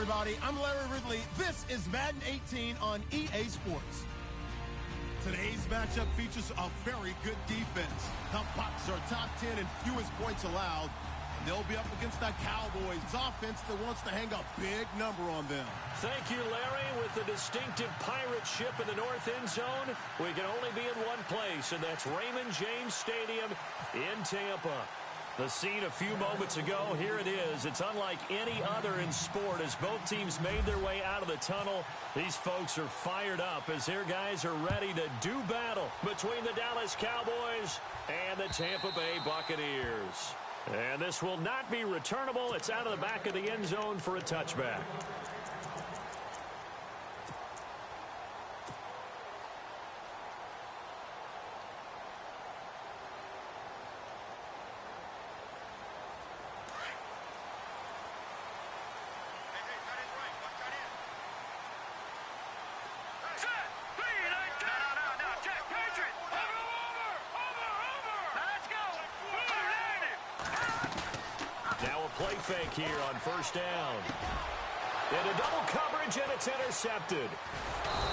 everybody. I'm Larry Ridley. This is Madden 18 on EA Sports. Today's matchup features a very good defense. The Bucs are top 10 in fewest points allowed, and they'll be up against the Cowboys offense that wants to hang a big number on them. Thank you, Larry. With the distinctive pirate ship in the north end zone, we can only be in one place, and that's Raymond James Stadium in Tampa. The scene a few moments ago, here it is. It's unlike any other in sport as both teams made their way out of the tunnel. These folks are fired up as their guys are ready to do battle between the Dallas Cowboys and the Tampa Bay Buccaneers. And this will not be returnable. It's out of the back of the end zone for a touchback. Play fake here on first down. Into double coverage, and it's intercepted.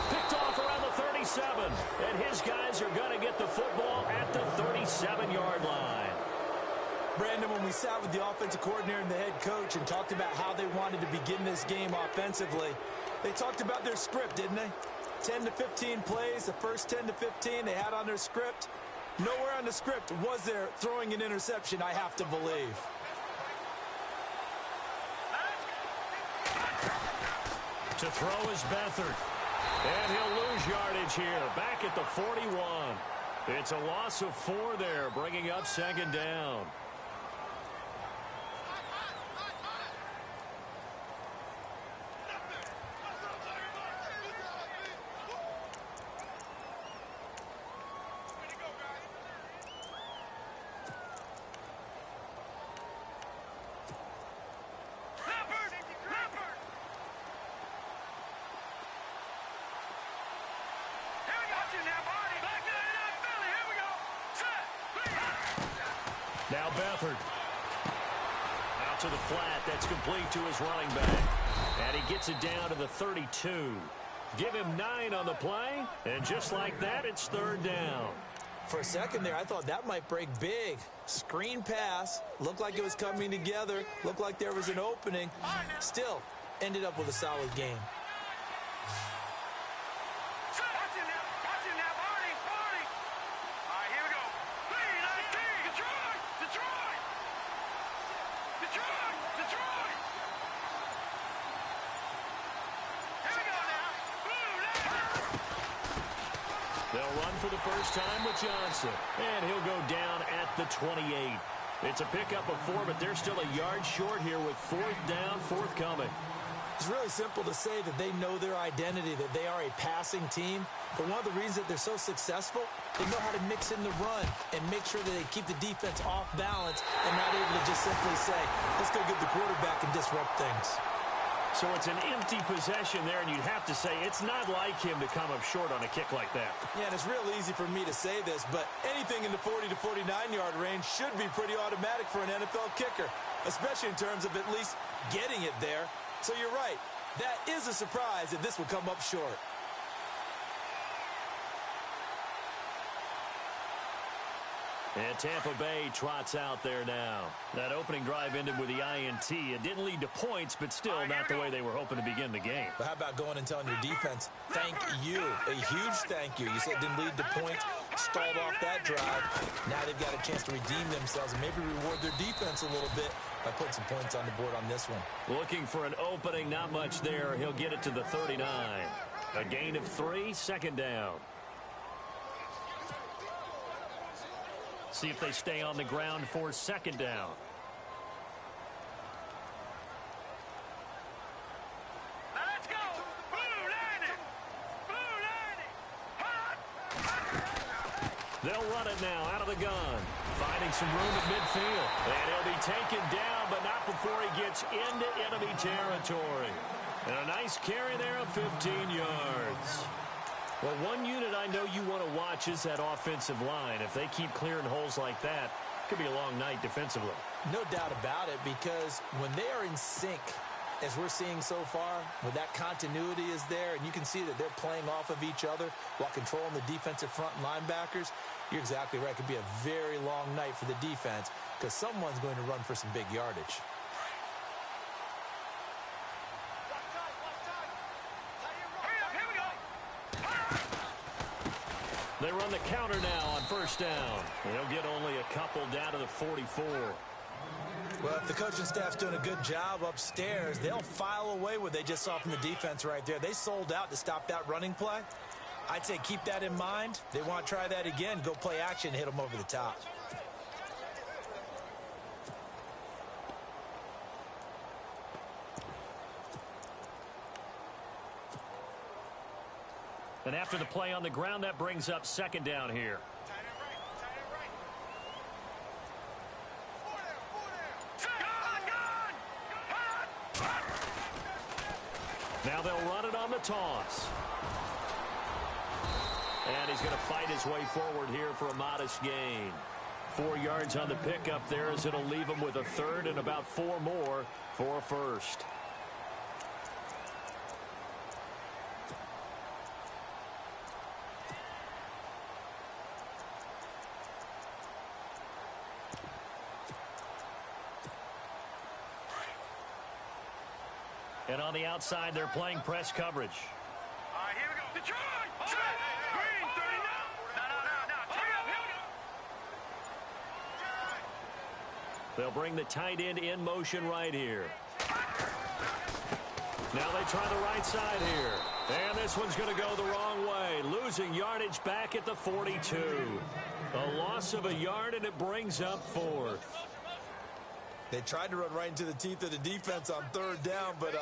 Picked off around the 37. And his guys are going to get the football at the 37-yard line. Brandon, when we sat with the offensive coordinator and the head coach and talked about how they wanted to begin this game offensively, they talked about their script, didn't they? 10 to 15 plays, the first 10 to 15 they had on their script. Nowhere on the script was there throwing an interception, I have to believe. To throw is Beathard. And he'll lose yardage here. Back at the 41. It's a loss of 4 there, bringing up second down. Now Beathard. Out to the flat. That's complete to his running back. And he gets it down to the 32. Give him 9 on the play. And just like that, it's third down. For a second there, I thought that might break big. Screen pass. Looked like it was coming together. Looked like there was an opening. Still, ended up with a solid game. They'll run for the first time with Johnson. And he'll go down at the 28. It's a pickup of 4, but they're still a yard short here with fourth down forthcoming. It's really simple to say that they know their identity, that they are a passing team. But one of the reasons that they're so successful, they know how to mix in the run and make sure that they keep the defense off balance and not able to just simply say, let's go get the quarterback and disrupt things. So it's an empty possession there, and you'd have to say it's not like him to come up short on a kick like that. Yeah, and it's real easy for me to say this, but anything in the 40 to 49-yard range should be pretty automatic for an NFL kicker, especially in terms of at least getting it there. So you're right. That is a surprise that this will come up short. And Tampa Bay trots out there now. That opening drive ended with the INT. It didn't lead to points, but still not the way they were hoping to begin the game. But how about going and telling your defense, thank you, a huge thank you. You said it didn't lead to points, stalled off that drive. Now they've got a chance to redeem themselves and maybe reward their defense a little bit by putting some points on the board on this one. Looking for an opening, not much there. He'll get it to the 39. A gain of 3, second down. See if they stay on the ground for second down. Let's go! Blue landing! Blue landing! They'll run it now out of the gun. Finding some room at midfield. And he'll be taken down, but not before he gets into enemy territory. And a nice carry there of 15 yards. Well, one unit I know you want to watch is that offensive line. If they keep clearing holes like that, it could be a long night defensively. No doubt about it, because when they are in sync, as we're seeing so far, when that continuity is there and you can see that they're playing off of each other while controlling the defensive front linebackers, you're exactly right. It could be a very long night for the defense because someone's going to run for some big yardage. They run the counter now on first down. They'll get only a couple down to the 44. Well, if the coaching staff's doing a good job upstairs, they'll file away what they just saw from the defense right there. They sold out to stop that running play. I'd say keep that in mind. They want to try that again. Go play action, hit them over the top. And after the play on the ground, that brings up second down here. Now they'll run it on the toss. And he's going to fight his way forward here for a modest gain. 4 yards on the pickup there as it'll leave him with a third and about 4 more for a first. And on the outside, they're playing press coverage. All right, here we go. Detroit! Green, 39! No. Here we go. They'll bring the tight end in motion right here. Now they try the right side here. And this one's going to go the wrong way. Losing yardage back at the 42. A loss of a yard, and it brings up 4th. They tried to run right into the teeth of the defense on third down, but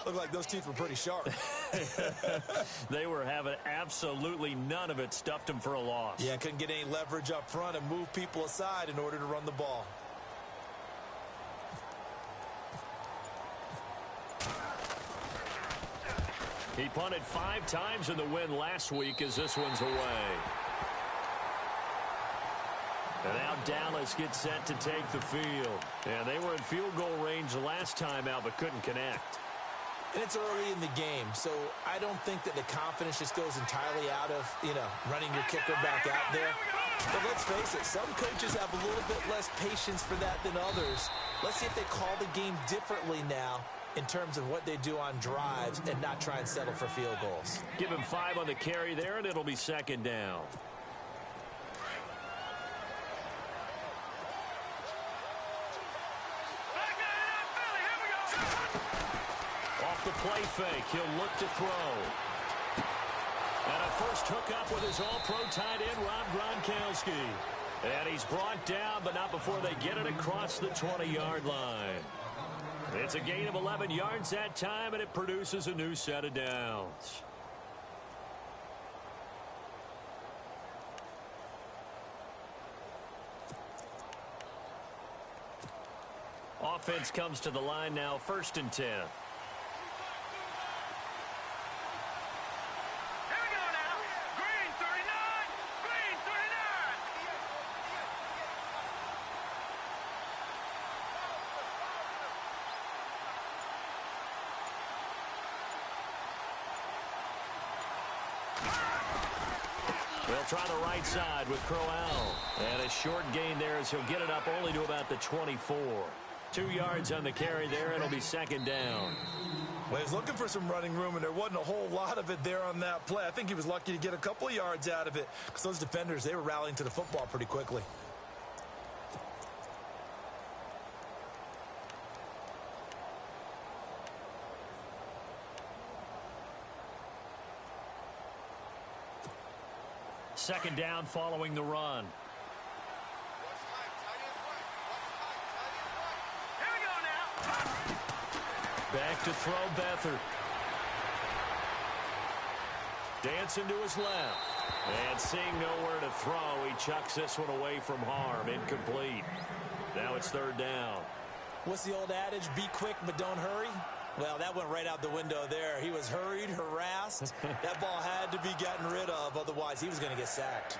looked like those teeth were pretty sharp. They were having absolutely none of it. Stuffed them for a loss. Yeah, couldn't get any leverage up front and move people aside in order to run the ball. He punted 5 times in the win last week as this one's away. And now Dallas gets set to take the field. And they were in field goal range last time out but couldn't connect. And it's early in the game, so I don't think that the confidence just goes entirely out of, running your kicker back out there. But let's face it, some coaches have a little bit less patience for that than others. Let's see if they call the game differently now in terms of what they do on drives and not try and settle for field goals. Give him 5 on the carry there, and it'll be second down. Off the play fake, he'll look to throw. And a first hookup with his all-pro tight end, Rob Gronkowski. And he's brought down, but not before they get it across the 20-yard line. It's a gain of 11 yards that time, and it produces a new set of downs. Offense comes to the line now, 1st and 10. They'll try the right side with Crowell. And a short gain there as he'll get it up only to about the 24. 2 yards on the carry there. It'll be second down. Well, he's looking for some running room, and there wasn't a whole lot of it there on that play. I think he was lucky to get a couple of yards out of it because those defenders, they were rallying to the football pretty quickly. Second down following the run. Here we go now. Back to throw Beathard. Dancing to his left. And seeing nowhere to throw, he chucks this one away from harm. Incomplete. Now it's third down. What's the old adage? Be quick, but don't hurry. Well, that went right out the window there. He was hurried, harassed. That ball had to be gotten rid of, otherwise he was going to get sacked.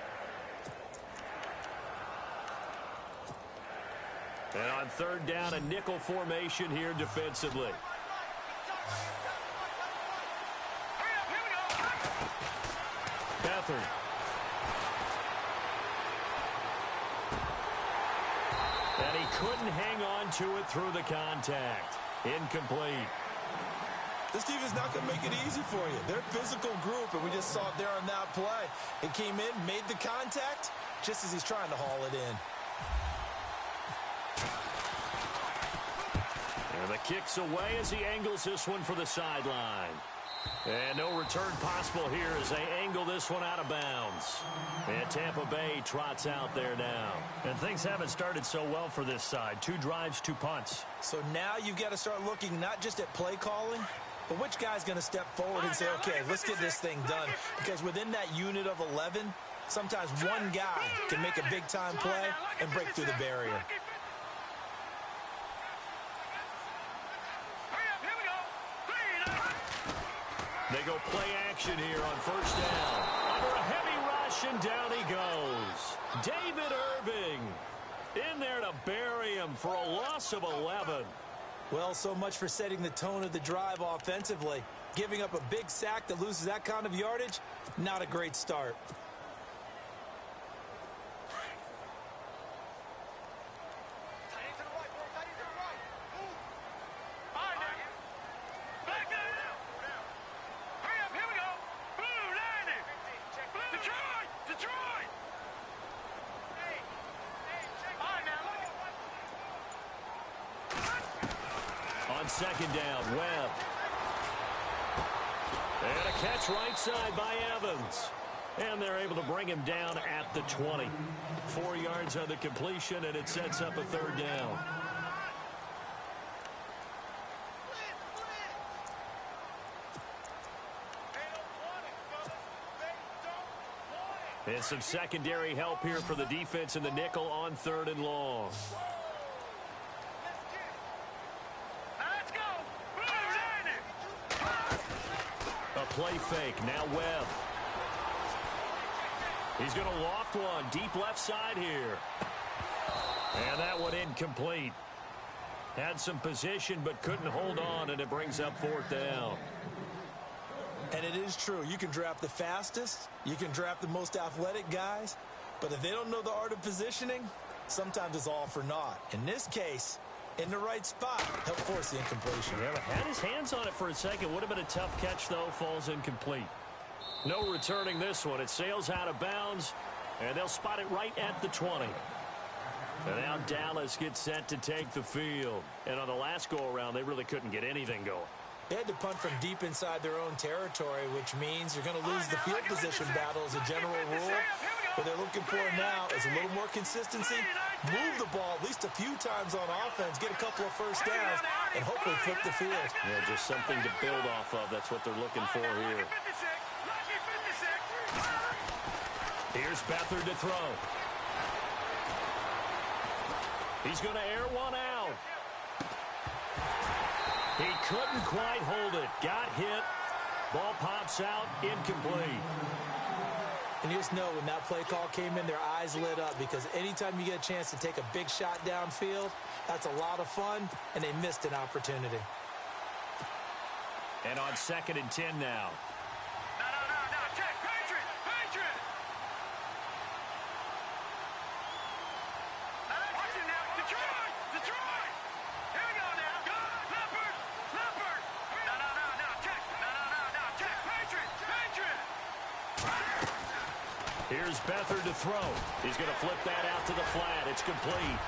And on third down, a nickel formation here defensively. Beathard. And he couldn't hang on to it through the contact. Incomplete. This team is not going to make it easy for you. They're a physical group, and we just saw it there on that play. It came in, made the contact, just as he's trying to haul it in. And the kick's away as he angles this one for the sideline. And no return possible here as they angle this one out of bounds. And Tampa Bay trots out there now. And things haven't started so well for this side. 2 drives, 2 punts. So now you've got to start looking not just at play calling, but which guy's going to step forward and say, okay, let's get this thing done. Because within that unit of 11, sometimes one guy can make a big-time play and break through the barrier. They go play action here on first down. Under a heavy rush, and down he goes. David Irving in there to bury him for a loss of 11. Well, so much for setting the tone of the drive offensively. Giving up a big sack that loses that kind of yardage, not a great start. On second down, Webb. And a catch right side by Evans. And they're able to bring him down at the 20. 4 yards on the completion, and it sets up a third down. And some secondary help here for the defense in the nickel on 3rd and long. A play fake. Now Webb. He's going to loft one deep left side here. And that one incomplete. Had some position but couldn't hold on, and it brings up 4th down. And it is true. You can draft the fastest. You can draft the most athletic guys. But if they don't know the art of positioning, sometimes it's all for naught. In this case, in the right spot, help force the incompletion. Yeah, had his hands on it for a second. Would have been a tough catch, though. Falls incomplete. No returning this one. It sails out of bounds, and they'll spot it right at the 20. And now Dallas gets set to take the field. And on the last go-around, they really couldn't get anything going. They had to punt from deep inside their own territory, which means you're going to lose the field position battle as a general rule. What they're looking for now is a little more consistency, move the ball at least a few times on offense, get a couple of first downs, and hopefully flip the field. Yeah, just something to build off of. That's what they're looking for here. Here's Beathard to throw. He's going to air one out. He couldn't quite hold it. Got hit. Ball pops out. Incomplete. And you just know when that play call came in, their eyes lit up, because anytime you get a chance to take a big shot downfield, that's a lot of fun, and they missed an opportunity. And on 2nd and 10 now. No. Check. Patriot. Watch it now. Detroit. Here we go now. Leopard. No. Check. No. Check. Patriot. Here's Beathard to throw. He's going to flip that out to the flat. It's complete.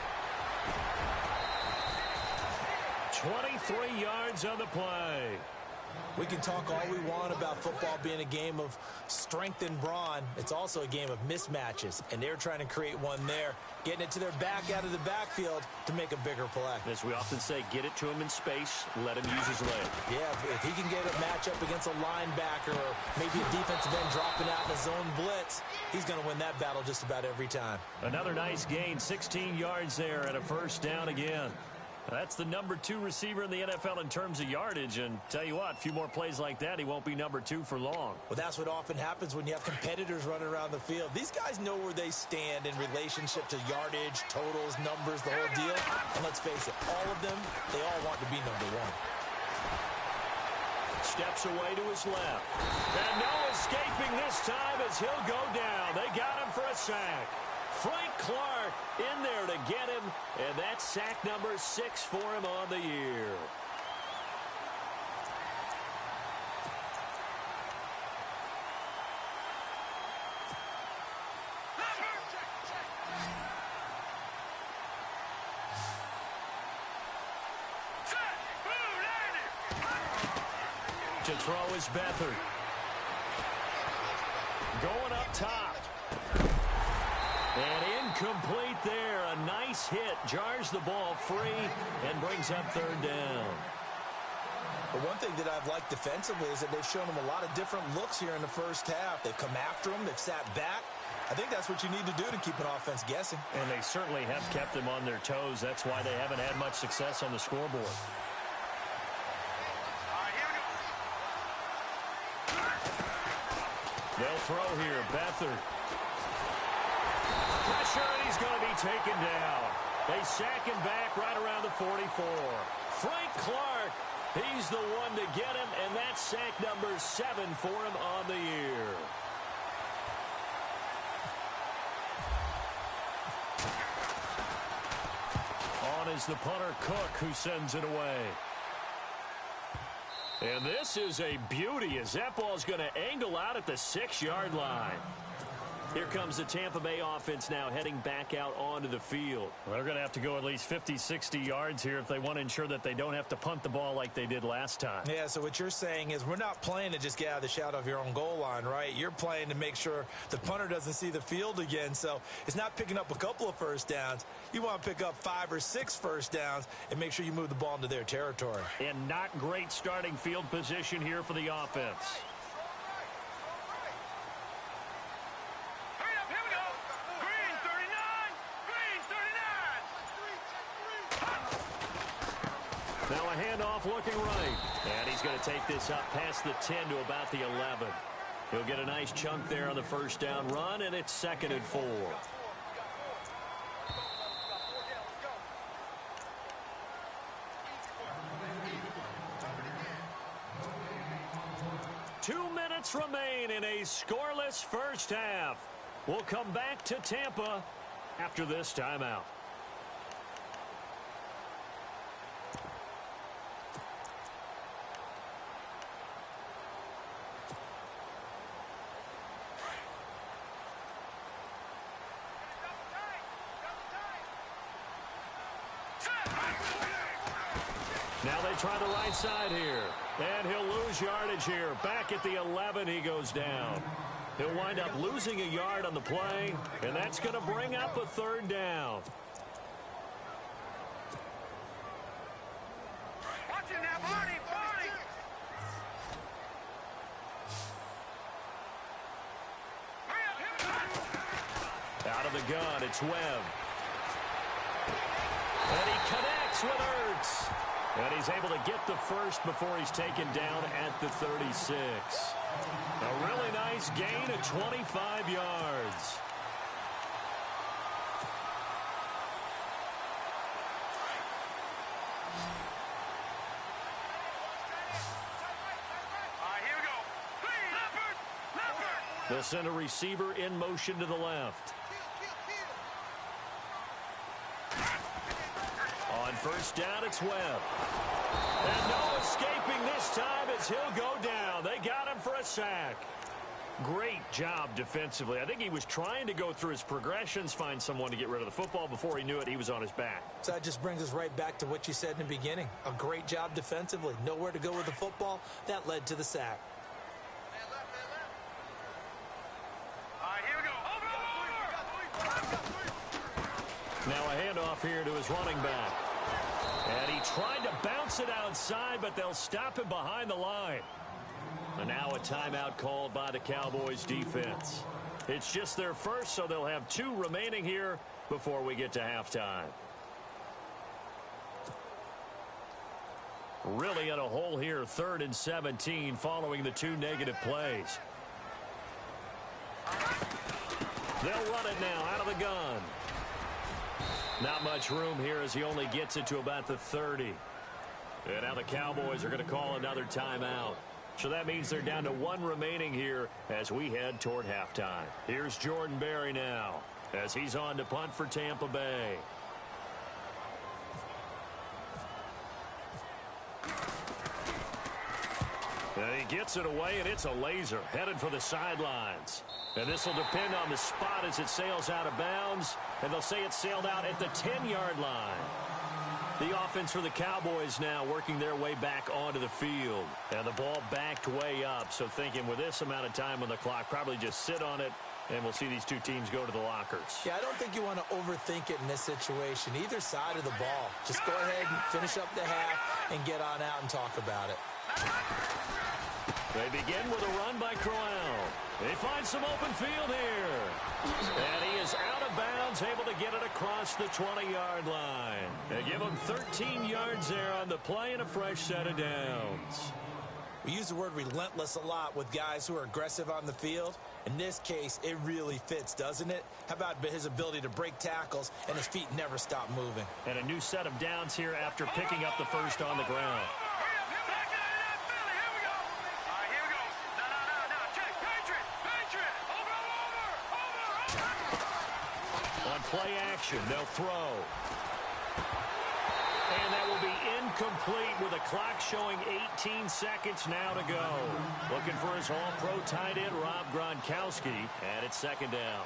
23 yards on the play. We can talk all we want about football being a game of strength and brawn. It's also a game of mismatches, and they're trying to create one there, getting it to their back out of the backfield to make a bigger play. As we often say, get it to him in space, let him use his leg. Yeah, if he can get a matchup against a linebacker or maybe a defensive end dropping out in a zone blitz, he's going to win that battle just about every time. Another nice gain, 16 yards there, and a first down again. That's the number 2 receiver in the NFL in terms of yardage, and tell you what, a few more plays like that, he won't be number 2 for long. Well, that's what often happens when you have competitors running around the field. These guys know where they stand in relationship to yardage, totals, numbers, the whole deal. And let's face it, all of them, they all want to be number 1. steps away to his left. And no escaping this time as he'll go down. They got him for a sack. Frank Clark in there to get him, and that's sack number 6 for him on the year. To throw is Beathard. Going up top. And incomplete there. A nice hit. Jars the ball free and brings up third down. But one thing that I've liked defensively is that they've shown them a lot of different looks here in the first half. They've come after them. They've sat back. I think that's what you need to do to keep an offense guessing. And they certainly have kept them on their toes. That's why they haven't had much success on the scoreboard. They'll throw here. Beathard. Pressure, and he's going to be taken down. They sack him back right around the 44. Frank Clark, he's the one to get him, and that's sack number 7 for him on the year. On is the punter, Cook, who sends it away. And this is a beauty as that ball's going to angle out at the 6-yard line. Here comes the Tampa Bay offense now heading back out onto the field. Well, they're going to have to go at least 50, 60 yards here if they want to ensure that they don't have to punt the ball like they did last time. Yeah, so what you're saying is we're not playing to just get out of the shadow of your own goal line, right? You're playing to make sure the punter doesn't see the field again. So it's not picking up a couple of first downs. You want to pick up 5 or 6 first downs and make sure you move the ball into their territory. And not great starting field position here for the offense. Now a handoff looking right. And he's going to take this up past the 10 to about the 11. He'll get a nice chunk there on the first down run, and it's 2nd and 4. Two minutes remain in a scoreless first half. We'll come back to Tampa after this timeout. Now they try the right side here. And he'll lose yardage here. Back at the 11, he goes down. He'll wind up losing a yard on the play, and that's going to bring up a 3rd down. Watch it now, Barney, Barney! Out of the gun, it's Webb. And he connects with Ertz. And he's able to get the first before he's taken down at the 36. A really nice gain of 25 yards. Here we go. Leopard! They'll send a receiver in motion to the left. On first down, it's Webb. And no escaping this time as he'll go down. They got him for a sack. Great job defensively. I think he was trying to go through his progressions, find someone to get rid of the football. Before he knew it, he was on his back. So that just brings us right back to what you said in the beginning. A great job defensively. Nowhere to go with the football. That led to the sack. Here we go. Now a handoff here to his running back. And he tried to bounce it outside, but they'll stop him behind the line. And now a timeout called by the Cowboys defense. It's just their first, so they'll have 2 remaining here before we get to halftime. Really in a hole here, 3rd and 17 following the 2 negative plays. They'll run it now out of the gun. Not much room here as he only gets it to about the 30. And now the Cowboys are going to call another timeout. So that means they're down to 1 remaining here as we head toward halftime. Here's Jordan Berry now as he's on to punt for Tampa Bay. And he gets it away, and it's a laser headed for the sidelines. And this will depend on the spot as it sails out of bounds. And they'll say it sailed out at the 10-yard line. The offense for the Cowboys now working their way back onto the field. And the ball backed way up. So thinking with this amount of time on the clock, probably just sit on it, and we'll see these two teams go to the lockers. Yeah, I don't think you want to overthink it in this situation. Either side of the ball. Just go ahead and finish up the half and get on out and talk about it. They begin with a run by Crowell. They find some open field here. And he is out of bounds, able to get it across the 20-yard line. They give him 13 yards there on the play and a fresh set of downs. We use the word relentless a lot with guys who are aggressive on the field. In this case, it really fits, doesn't it? How about his ability to break tackles and his feet never stop moving? And a new set of downs here after picking up the first on the ground. Play action, they'll throw. And that will be incomplete with a clock showing 18 seconds now to go. Looking for his all-pro tight end, Rob Gronkowski, and it's second down.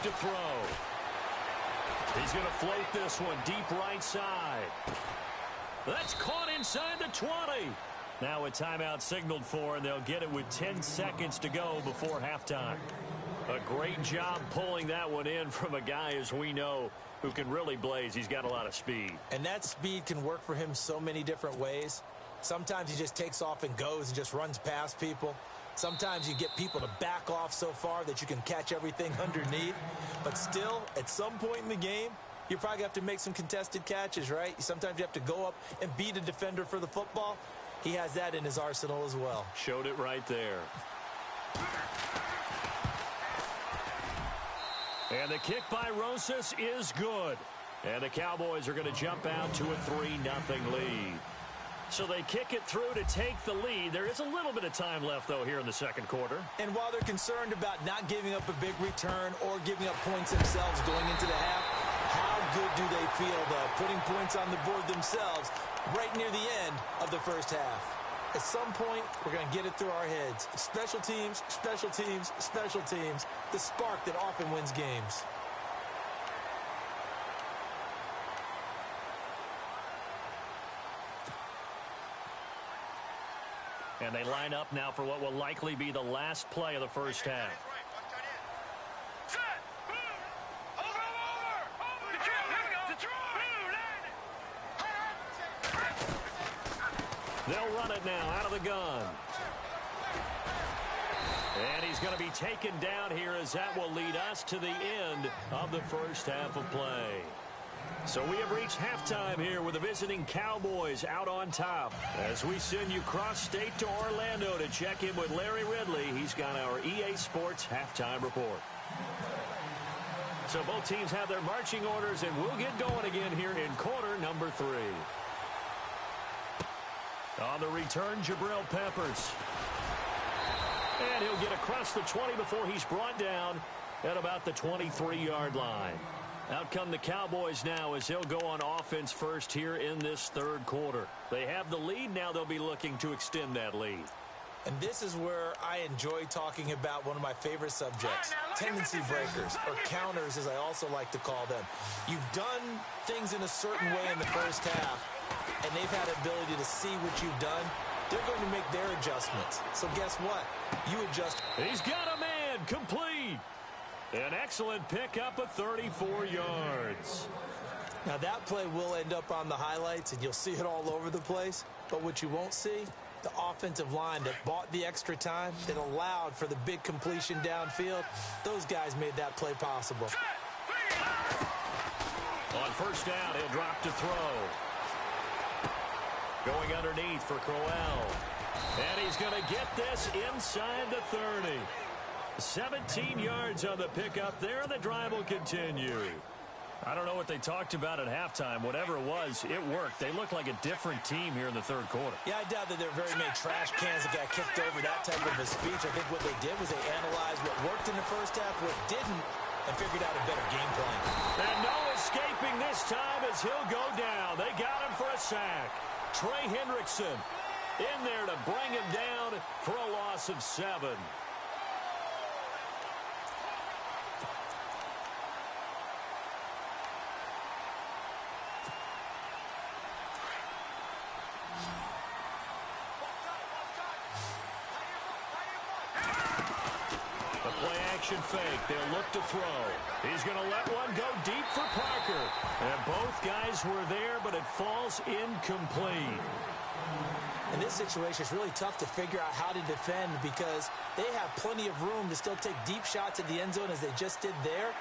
To throw. He's going to float this one deep right side. That's caught inside the 20. Now a timeout signaled for, and they'll get it with 10 seconds to go before halftime. A great job pulling that one in from a guy, as we know, who can really blaze. He's got a lot of speed. And that speed can work for him so many different ways. Sometimes he just takes off and goes and just runs past people. Sometimes you get people to back off so far that you can catch everything underneath. But still, at some point in the game, you probably have to make some contested catches, right? Sometimes you have to go up and beat a defender for the football. He has that in his arsenal as well. Showed it right there. And the kick by Rosas is good. And the Cowboys are going to jump out to a 3-0 lead. So they kick it through to take the lead. There is a little bit of time left, though, here in the second quarter. And while they're concerned about not giving up a big return or giving up points themselves going into the half, how good do they feel, though, putting points on the board themselves right near the end of the first half? At some point, we're going to get it through our heads. Special teams, special teams, special teams. The spark that often wins games. And they line up now for what will likely be the last play of the first half. They'll run it now out of the gun. And he's going to be taken down here as that will lead us to the end of the first half of play. So we have reached halftime here with the visiting Cowboys out on top. As we send you cross-state to Orlando to check in with Larry Ridley. He's got our EA Sports halftime report. So both teams have their marching orders, and we'll get going again here in quarter number 3. On the return, Jabril Peppers. And he'll get across the 20 before he's brought down at about the 23-yard line. Out come the Cowboys now as they'll go on offense first here in this third quarter. They have the lead. Now they'll be looking to extend that lead. And this is where I enjoy talking about one of my favorite subjects, tendency breakers, or counters as I also like to call them. You've done things in a certain way in the first half, and they've had the ability to see what you've done. They're going to make their adjustments. So guess what? You adjust. He's got a man complete. An excellent pickup of 34 yards. Now that play will end up on the highlights, and you'll see it all over the place. But what you won't see, the offensive line that bought the extra time, that allowed for the big completion downfield, those guys made that play possible. On first down, he'll drop to throw. Going underneath for Crowell. And he's going to get this inside the 30. 17 yards on the pickup there, and the drive will continue. I don't know what they talked about at halftime. Whatever it was, it worked. They look like a different team here in the third quarter. Yeah, I doubt that there are very many trash cans that got kicked over that type of a speech. I think what they did was they analyzed what worked in the first half, what didn't, and figured out a better game plan. And no escaping this time as he'll go down. They got him for a sack. Trey Hendrickson in there to bring him down for a loss of 7. Fake. They'll look to throw. He's going to let one go deep for Parker. And both guys were there, but it falls incomplete. In this situation, it's really tough to figure out how to defend because they have plenty of room to still take deep shots at the end zone as they just did there.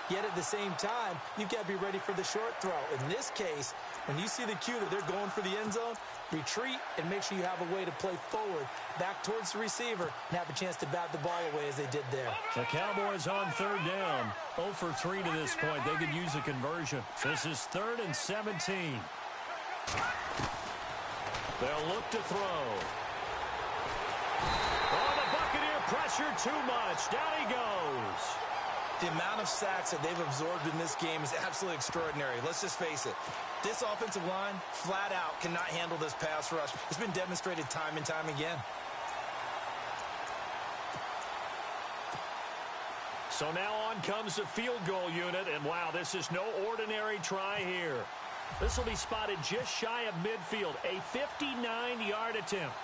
Yet at the same time, you've got to be ready for the short throw. In this case, when you see the cue that they're going for the end zone, retreat and make sure you have a way to play forward, back towards the receiver, and have a chance to bat the ball away as they did there. The Cowboys on third down. 0 for 3 to this point. They could use a conversion. This is 3rd and 17. They'll look to throw. Oh, the Buccaneer pressure too much. Down he goes. The amount of sacks that they've absorbed in this game is absolutely extraordinary. Let's just face it. This offensive line, flat out, cannot handle this pass rush. It's been demonstrated time and time again. So now on comes the field goal unit, and wow, this is no ordinary try here. This will be spotted just shy of midfield, a 59-yard attempt.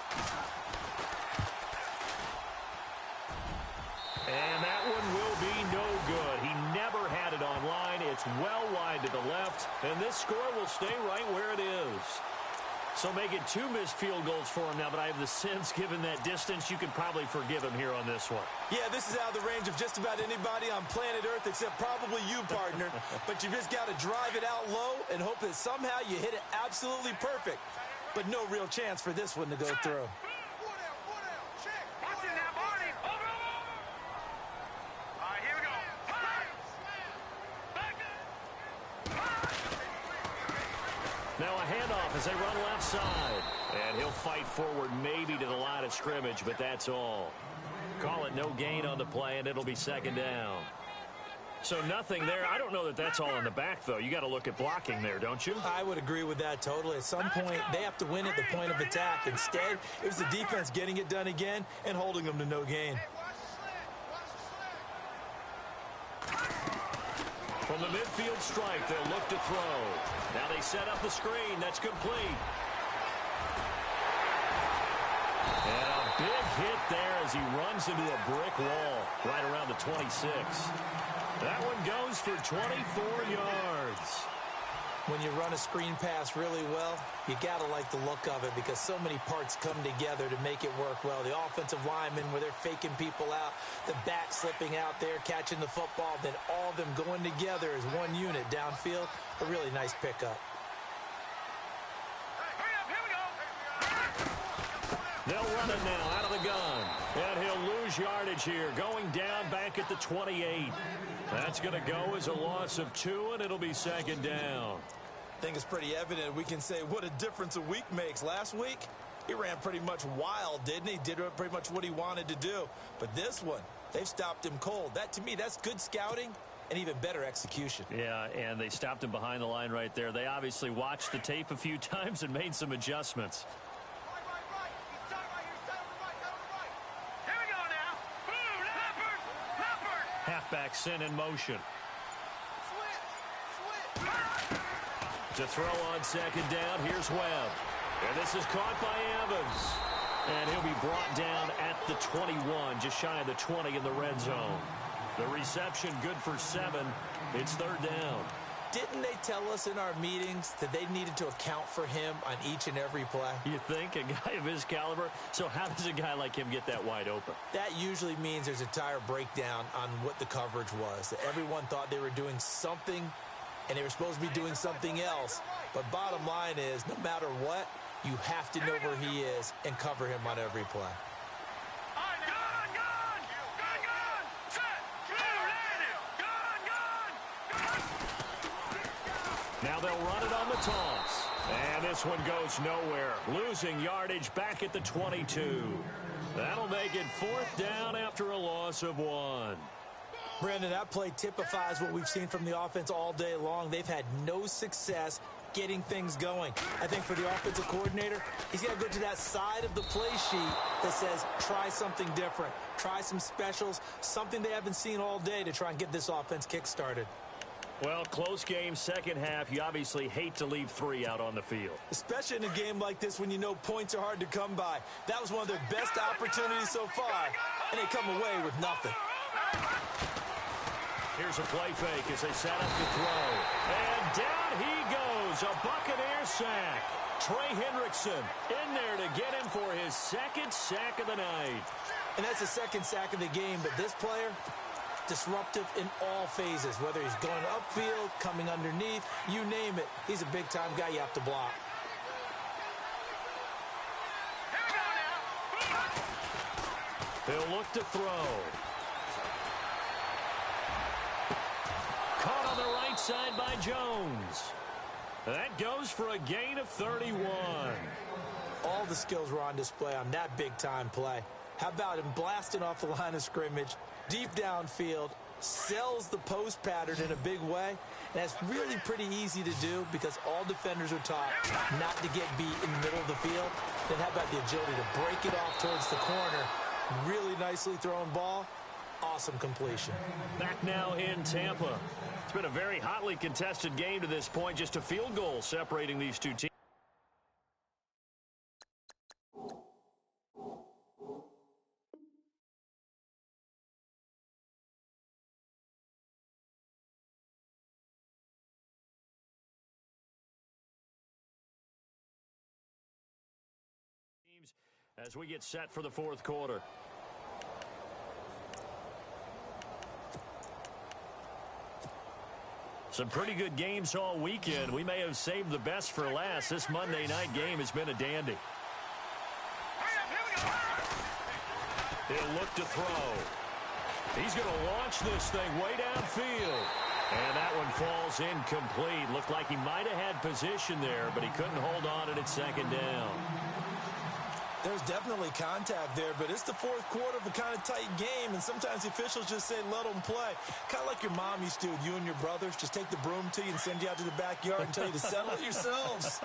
And that one will be no good. He never had it on line. It's well wide to the left, and this score will stay right where it is. So make it 2 missed field goals for him now, but I have the sense, given that distance, you could probably forgive him here on this one. Yeah, this is out of the range of just about anybody on planet Earth except probably you, partner. But you just got to drive it out low and hope that somehow you hit it absolutely perfect. But no real chance for this one to go through. Now a handoff as they run left side. And he'll fight forward maybe to the line of scrimmage, but that's all. Call it no gain on the play, and it'll be 2nd down. So nothing there. I don't know that that's all in the back, though. You got to look at blocking there, don't you? I would agree with that totally. At some point, they have to win at the point of attack. Instead, it was the defense getting it done again and holding them to no gain. From the midfield strike, they'll look to throw. Now they set up the screen. That's complete. And a big hit there as he runs into a brick wall right around the 26. That one goes for 24 yards. When you run a screen pass really well, you got to like the look of it because so many parts come together to make it work well. The offensive linemen, where they're faking people out, the back slipping out there, catching the football, then all of them going together as one unit downfield. A really nice pickup. They'll run it now out of the gun. And he'll lose yardage here, going down back at the 28. That's going to go as a loss of 2, and it'll be 2nd down. I think it's pretty evident we can say what a difference a week makes. Last week, he ran pretty much wild, didn't he? Did pretty much what he wanted to do. But this one, they've stopped him cold. That, to me, that's good scouting and even better execution. Yeah, and they stopped him behind the line right there. They obviously watched the tape a few times and made some adjustments. Halfback sent in motion. To throw on 2nd down, here's Webb. And this is caught by Evans. And he'll be brought down at the 21, just shy of the 20 in the red zone. The reception good for 7. It's 3rd down. Didn't they tell us in our meetings that they needed to account for him on each and every play? You think? A guy of his caliber? So how does a guy like him get that wide open? That usually means there's a tire breakdown on what the coverage was. That everyone thought they were doing something and they were supposed to be doing something else. But bottom line is, no matter what, you have to know where he is and cover him on every play. Now they'll run it on the toss. And this one goes nowhere. Losing yardage back at the 22. That'll make it 4th down after a loss of 1. Brandon, that play typifies what we've seen from the offense all day long. They've had no success getting things going. I think for the offensive coordinator, he's got to go to that side of the play sheet that says, try something different. Try some specials, something they haven't seen all day to try and get this offense kick-started. Well, close game, second half. You obviously hate to leave 3 out on the field. Especially in a game like this when you know points are hard to come by. That was one of their best opportunities so far, and they come away with nothing. Here's a play fake as they set up to throw. And down he goes. A Buccaneer sack. Trey Hendrickson in there to get him for his 2nd sack of the night. And that's the 2nd sack of the game, but this player, disruptive in all phases, whether he's going upfield, coming underneath, you name it. He's a big-time guy you have to block. He'll look to throw. Caught on the right side by Jones. That goes for a gain of 31. All the skills were on display on that big-time play. How about him blasting off the line of scrimmage, deep downfield, sells the post pattern in a big way. And that's really pretty easy to do because all defenders are taught not to get beat in the middle of the field. Then how about the agility to break it off towards the corner? Really nicely thrown ball. Awesome completion. Back now in Tampa. It's been a very hotly contested game to this point. Just a field goal separating these two teams. As we get set for the 4th quarter. Some pretty good games all weekend. We may have saved the best for last. This Monday night game has been a dandy. He'll look to throw. He's going to launch this thing way downfield. And that one falls incomplete. Looked like he might have had position there, but he couldn't hold on at its 2nd down. There's definitely contact there, but it's the 4th quarter of a kind of tight game, and sometimes the officials just say, let them play. Kind of like your mom used to with you and your brothers. Just take the broom to you and send you out to the backyard and tell you to settle it yourselves.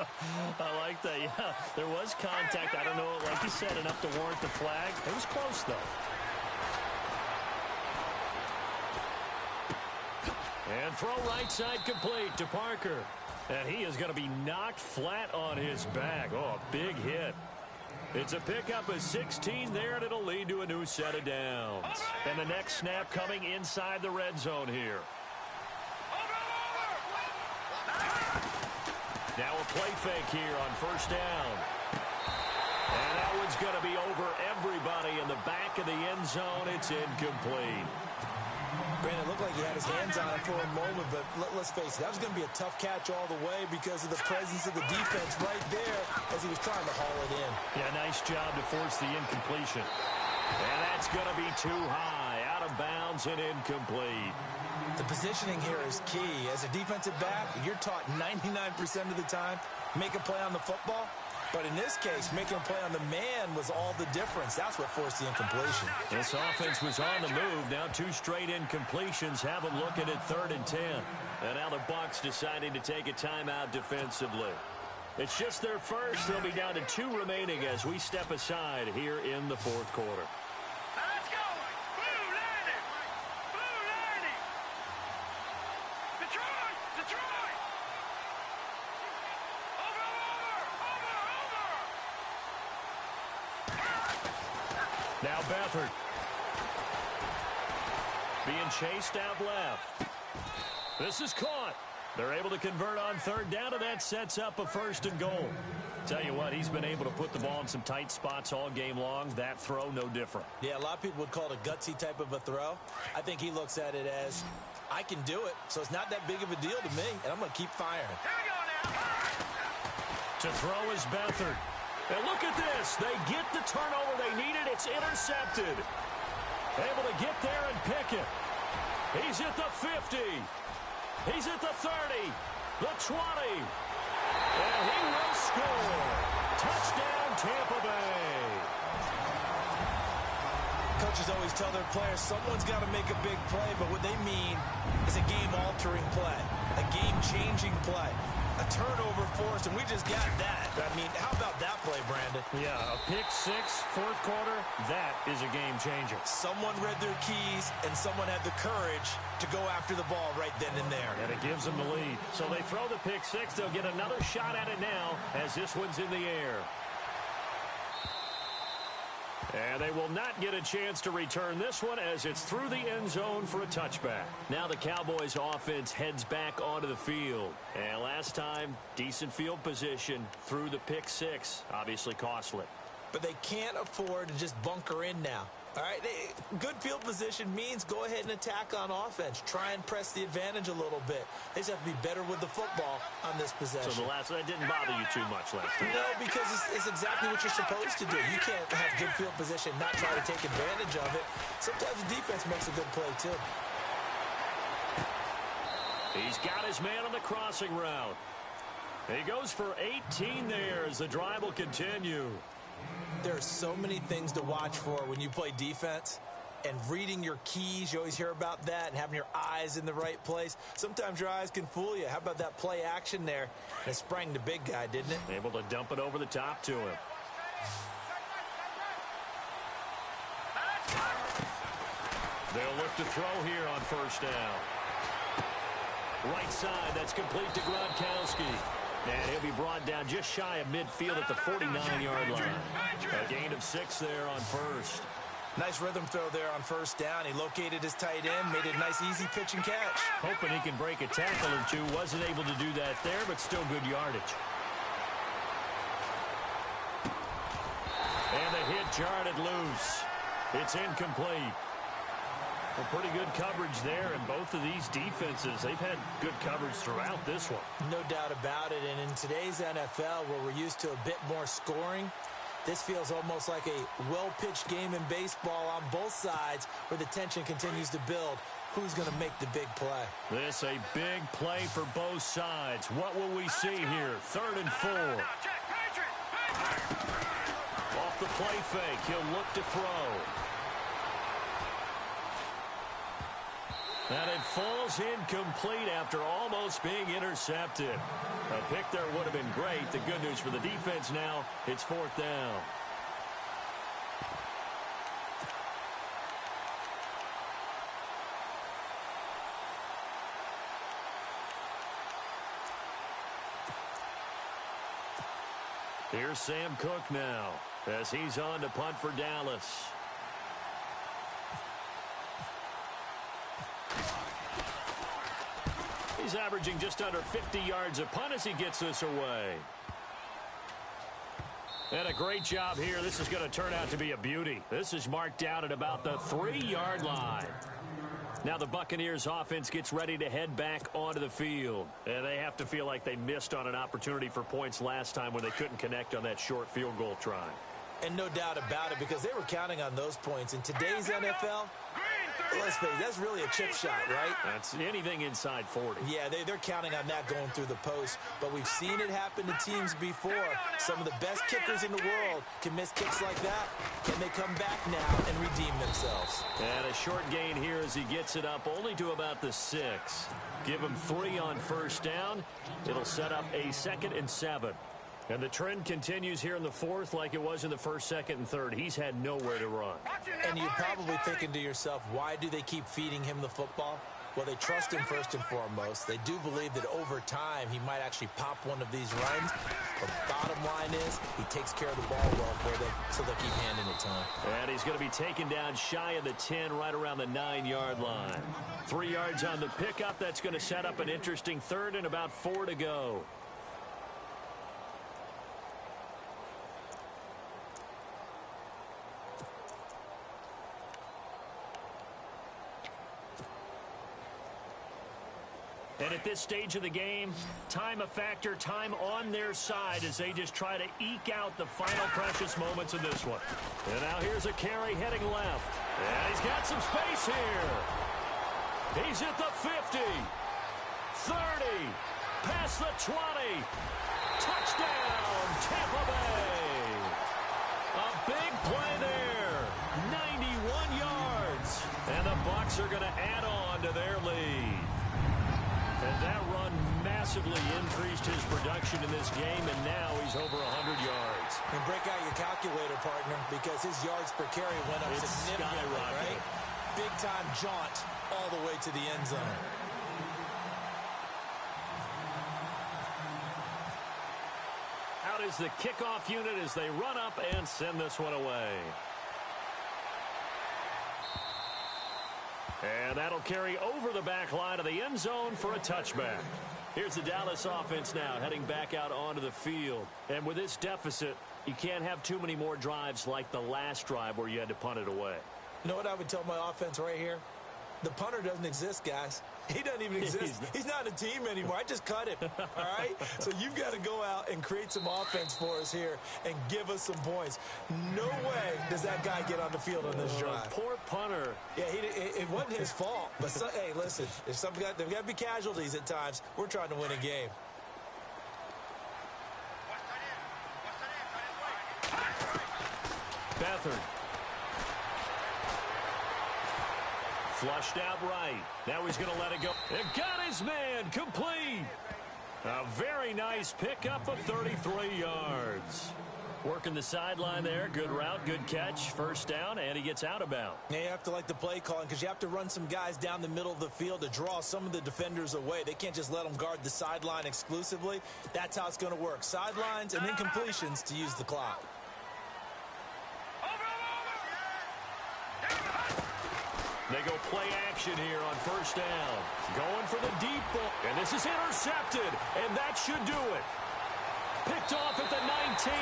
I like that, yeah. There was contact. I don't know, like you said, enough to warrant the flag. It was close, though. And throw right side complete to Parker. And he is going to be knocked flat on his back. Oh, a big hit. It's a pickup of 16 there, and it'll lead to a new set of downs. And the next snap coming inside the red zone here. Now a play fake here on 1st down. And that one's going to be over everybody in the back of the end zone. It's incomplete. Brandon, it looked like he had his hands on it for a moment, but let's face it, that was going to be a tough catch all the way because of the presence of the defense right there as he was trying to haul it in. Yeah, nice job to force the incompletion. And that's going to be too high, out of bounds and incomplete. The positioning here is key. As a defensive back, you're taught 99% of the time, make a play on the football. But in this case, making a play on the man was all the difference. That's what forced the incompletion. This offense was on the move. Now 2 straight incompletions have them looking at 3rd and 10. And now the Bucs deciding to take a timeout defensively. It's just their first. They'll be down to 2 remaining as we step aside here in the 4th quarter. Let's go! Blue landing! Blue landing! Detroit! Detroit! Now Beathard. Being chased out left. This is caught. They're able to convert on 3rd down, and that sets up a 1st and goal. Tell you what, he's been able to put the ball in some tight spots all game long. That throw, no different. Yeah, a lot of people would call it a gutsy type of a throw. I think he looks at it as, I can do it, so it's not that big of a deal to me, and I'm going to keep firing. Here we go now. To throw is Beathard. And look at this. They get the turnover they needed. It's intercepted. Able to get there and pick it. He's at the 50. He's at the 30. The 20. And he will score. Touchdown, Tampa Bay. Coaches always tell their players someone's got to make a big play, but what they mean is a game-altering play, a game-changing play, a turnover forced, and we just got that. I mean, how about that play, Brandon? Yeah, a pick six, fourth quarter, that is a game changer. Someone read their keys, and someone had the courage to go after the ball right then and there. And it gives them the lead. So they throw the pick six. They'll get another shot at it now as this one's in the air. And they will not get a chance to return this one as it's through the end zone for a touchback. Now the Cowboys offense heads back onto the field. And last time, decent field position through the pick six. Obviously costly. But they can't afford to just bunker in now. All right, good field position means go ahead and attack on offense. Try and press the advantage a little bit. They just have to be better with the football on this possession. So that didn't bother you too much last time? No, because it's exactly what you're supposed to do. You can't have good field position, not try to take advantage of it. Sometimes the defense makes a good play, too. He's got his man on the crossing route. He goes for 18 there as the drive will continue. There are so many things to watch for when you play defense, and reading your keys, you always hear about that, and having your eyes in the right place. Sometimes your eyes can fool you. How about that play action there? And it sprang the big guy, didn't it? Able to dump it over the top to him. They'll look to throw here on first down. Right side, that's complete to Gronkowski. And he'll be brought down just shy of midfield at the 49-yard line. A gain of 6 there on first. Nice rhythm throw there on first down. He located his tight end, made it a nice, easy pitch and catch. Hoping he can break a tackle or two. Wasn't able to do that there, but still good yardage. And the hit jarred it loose. It's incomplete. Well, pretty good coverage there, and both of these defenses, they've had good coverage throughout this one. No doubt about it, and in today's NFL, where we're used to a bit more scoring, this feels almost like a well-pitched game in baseball on both sides where the tension continues to build. Who's going to make the big play? This a big play for both sides. What will we see here? 3rd and 4. Off the play fake, he'll look to throw. And it falls incomplete after almost being intercepted. A pick there would have been great. The good news for the defense now, it's 4th down. Here's Sam Cook now as he's on to punt for Dallas. He's averaging just under 50 yards a punt as he gets this away. And a great job here. This is going to turn out to be a beauty. This is marked out at about the 3-yard line. Now the Buccaneers offense gets ready to head back onto the field. And they have to feel like they missed on an opportunity for points last time when they couldn't connect on that short field goal try. And no doubt about it, because they were counting on those points. In today's NFL, let's face it, that's really a chip shot, right? That's anything inside 40. Yeah, they're counting on that going through the post. But we've seen it happen to teams before. Some of the best kickers in the world can miss kicks like that. Can they come back now and redeem themselves? And a short gain here as he gets it up only to about the 6. Give him 3 on first down. It'll set up a 2nd and 7. And the trend continues here in the 4th like it was in the 1st, 2nd, and 3rd. He's had nowhere to run. And you're probably thinking to yourself, why do they keep feeding him the football? Well, they trust him first and foremost. They do believe that over time he might actually pop one of these runs. But the bottom line is he takes care of the ball well for them, so they'll keep handing it to him. And he's going to be taken down shy of the 10, right around the 9-yard line. 3 yards on the pickup. That's going to set up an interesting 3rd and about 4 to go. And at this stage of the game, time a factor, time on their side as they just try to eke out the final precious moments of this one. And now here's a carry heading left. And he's got some space here. He's at the 50, 30, past the 20. Touchdown, Tampa Bay. A big play there, 91 yards. And the Bucs are going to add on to their lead. And that run massively increased his production in this game, and now he's over 100 yards. And break out your calculator, partner, because his yards per carry went up significantly, right? Big-time jaunt all the way to the end zone. Out is the kickoff unit as they run up and send this one away. And that'll carry over the back line of the end zone for a touchback. Here's the Dallas offense now heading back out onto the field. And with this deficit, you can't have too many more drives like the last drive where you had to punt it away. You know what I would tell my offense right here? The punter doesn't exist, guys. He doesn't even exist. He's not a team anymore. I just cut him, all right? So you've got to go out and create some offense for us here and give us some points. No way does that guy get on the field on this drive. Poor punter. Yeah, it wasn't his fault. But, hey, listen, there's got to be casualties at times. We're trying to win a game. Beathard. Flushed out right. Now he's going to let it go. And got his man complete. A very nice pickup of 33 yards. Working the sideline there. Good route, good catch. First down, and he gets out of bounds. Yeah, you have to like the play calling because you have to run some guys down the middle of the field to draw some of the defenders away. They can't just let them guard the sideline exclusively. That's how it's going to work. Sidelines and incompletions to use the clock. They go play action here on first down. Going for the deep ball. And this is intercepted. And that should do it. Picked off at the 19.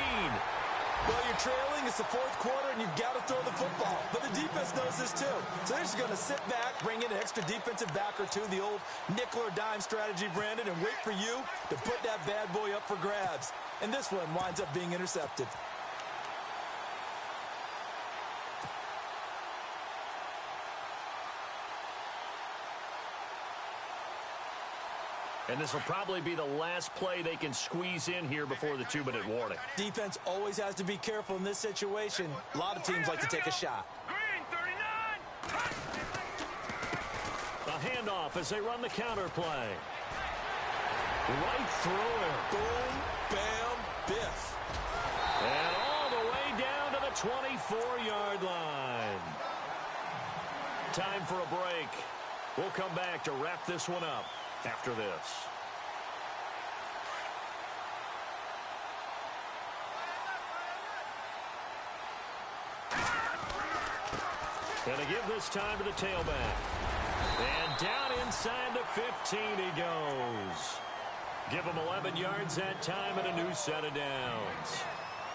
Well, you're trailing. It's the fourth quarter, and you've got to throw the football. But the defense knows this, too. So they're just going to sit back, bring in an extra defensive back or two, the old nickel or dime strategy, Brandon, and wait for you to put that bad boy up for grabs. And this one winds up being intercepted. And this will probably be the last play they can squeeze in here before the 2-minute warning. Defense always has to be careful in this situation. A lot of teams like to take a shot. Green, 39. A handoff as they run the counter play. Right through him. Boom, bam, biff. And all the way down to the 24-yard line. Time for a break. We'll come back to wrap this one up after this. And to give this time to the tailback. And down inside the 15 he goes. Give him 11 yards that time and a new set of downs.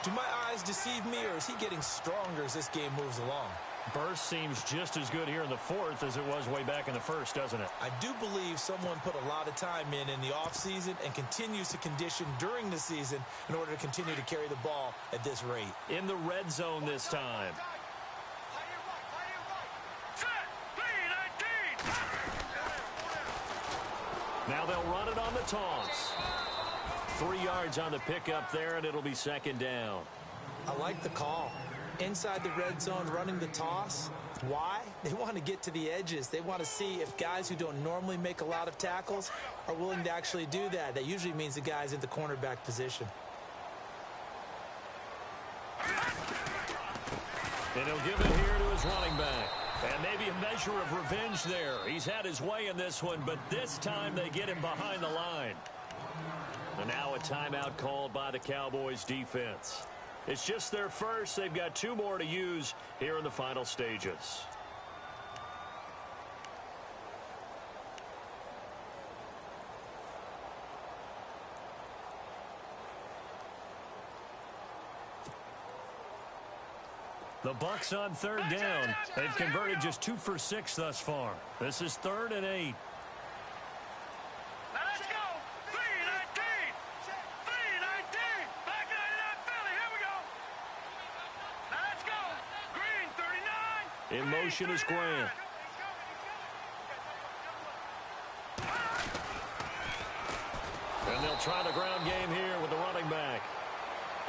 Do my eyes deceive me, or is he getting stronger as this game moves along? Burst seems just as good here in the fourth as it was way back in the first, doesn't it? I do believe someone put a lot of time in the offseason and continues to condition during the season in order to continue to carry the ball at this rate. In the red zone this time. Now they'll run it on the toss. 3 yards on the pickup there, and it'll be second down. I like the call. Inside the red zone, running the toss. Why? They want to get to the edges. They want to see if guys who don't normally make a lot of tackles are willing to actually do that. That usually means the guy's in the cornerback position. And he'll give it here to his running back. And maybe a measure of revenge there. He's had his way in this one, but this time they get him behind the line. And now a timeout called by the Cowboys defense. It's just their first. They've got 2 more to use here in the final stages. The Bucs on third down. They've converted just 2 for 6 thus far. This is 3rd and 8. In motion is Grant. And they'll try the ground game here with the running back.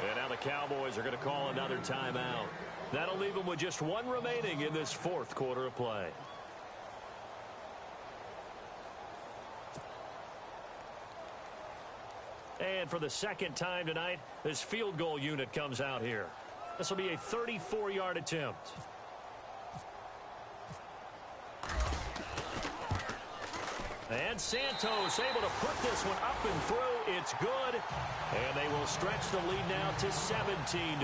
And now the Cowboys are going to call another timeout. That'll leave them with just one remaining in this fourth quarter of play. And for the second time tonight, this field goal unit comes out here. This will be a 34-yard attempt. And Santos able to put this one up and through. It's good. And they will stretch the lead now to 17-3.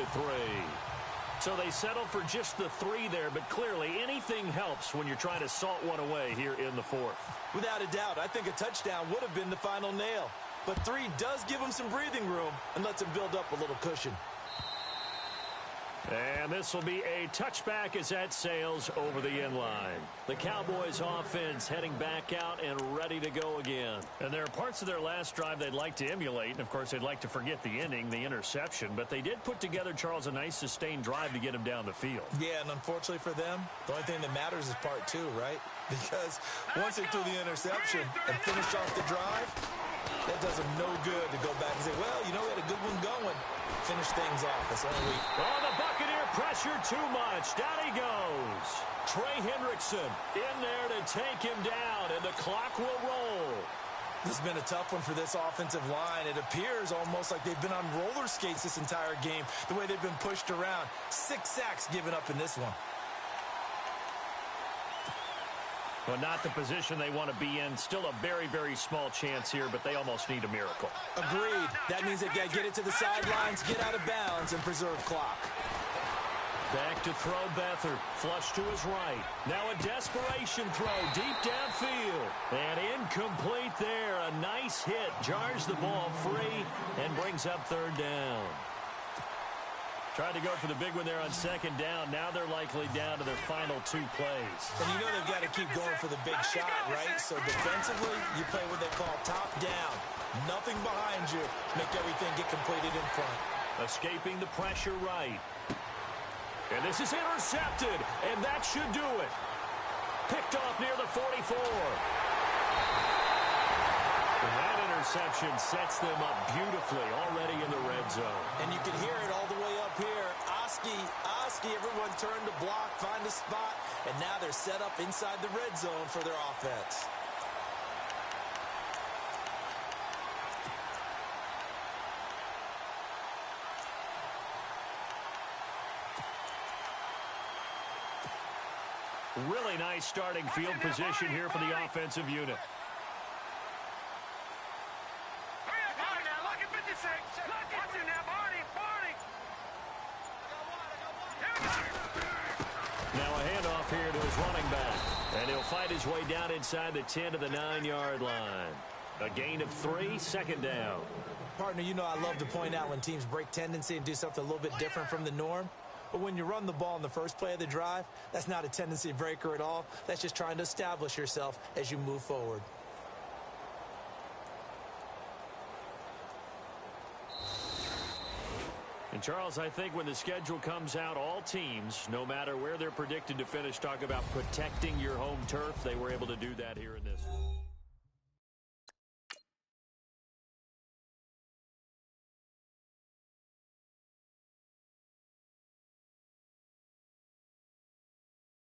So they settle for just the 3 there, but clearly anything helps when you're trying to salt one away here in the fourth. Without a doubt, I think a touchdown would have been the final nail. But 3 does give them some breathing room and lets them build up a little cushion. And this will be a touchback as that sails over the end line. The Cowboys offense heading back out and ready to go again. And there are parts of their last drive they'd like to emulate. And, of course, they'd like to forget the ending, the interception. But they did put together, Charles, a nice sustained drive to get him down the field. Yeah, and unfortunately for them, the only thing that matters is part 2, right? Because once they threw the interception and finished off the drive, that does them no good to go back and say, well, you know, we had a good one going. Finish things off. That's all we. Oh, the Buccaneer pressure too much. Down he goes. Trey Hendrickson in there to take him down, and the clock will roll. This has been a tough one for this offensive line. It appears almost like they've been on roller skates this entire game, the way they've been pushed around. 6 sacks given up in this one. Well, not the position they want to be in. Still a very, very small chance here, but they almost need a miracle. Agreed. That means they've got to get it to the sidelines, get out of bounds, and preserve clock. Back to throw Beathard. Flush to his right. Now a desperation throw deep downfield. And incomplete there. A nice hit. Jars the ball free and brings up third down. Tried to go for the big one there on second down. Now they're likely down to their final 2 plays. And you know they've got to keep going for the big shot, right? So defensively, you play what they call top down. Nothing behind you. Make everything get completed in front. Escaping the pressure right. And this is intercepted, and that should do it. Picked off near the 44. And that interception sets them up beautifully already in the red zone. And you can hear it all the way up here. Oski, everyone turned to block, find a spot, and now they're set up inside the red zone for their offense. Really nice starting field position here for the offensive unit. Now a handoff here to his running back. And he'll fight his way down inside the 10 to the 9-yard line. A gain of 3, second down. Partner, you know I love to point out when teams break tendency and do something a little bit different from the norm. But when you run the ball in the first play of the drive, that's not a tendency breaker at all. That's just trying to establish yourself as you move forward. And, Charles, I think when the schedule comes out, all teams, no matter where they're predicted to finish, talk about protecting your home turf. They were able to do that here in this.